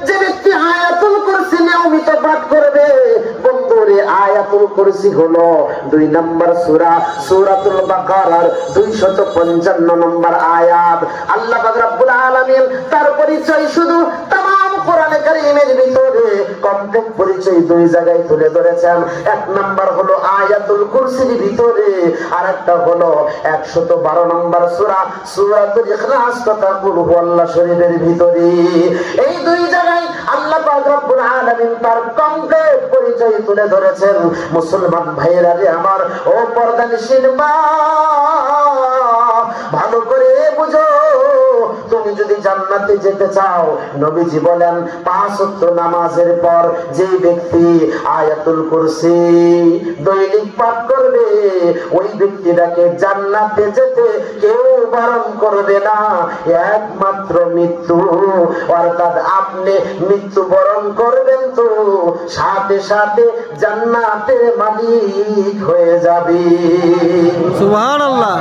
যে ব্যক্তি আয়াতুল কুরসি নিয়মিত পাঠ করবে, বন্ধুরে আয়াতুল কুরসি হলো 2 নম্বর সূরা সূরাতুল বাকারার 255 নম্বর আয়াত। আল্লাহ পাক রব্বুল আলামিন তার পরিচয় শুধু তামাম কোরআনে কারীমের ভিতরে কমপ্লিট পরিচয় 2 জায়গায় তুলে ধরেছেন। 1 নম্বর হলো আয়াতুল কুরসির ভিতরে, আর একটা হলো 112 নম্বর সূরা সূরাতুল ইখলাস তথা কুল হুয়াল্লাহু শরীফের ভিতরে। এই 2 জায়গায় আল্লাহ পাক রব্বুল আলামিন তার কমপ্লিট পরিচয় তুলে ধরেছেন। মুসলমান ভাইরা রে আমার, ও পর্দানিশীল মা, ভালো করে বুঝো, তুমি যদি জান্নাতে যেতে চাও, নবীজি বলেন 5 ওয়াক্ত নামাজের পর যে ব্যক্তি আয়াতুল কুরসি দৈনিক পাঠ করবে, ওই ব্যক্তিটাকে জান্নাতে যেতে কেউ বারণ করবে না, একমাত্র মৃত্যু। অর্থাৎ আপনি মৃত্যুবরণ করবেন তো সাথে সাথে জান্নাতের মালিক হয়ে যাবে। সুবহানাল্লাহ।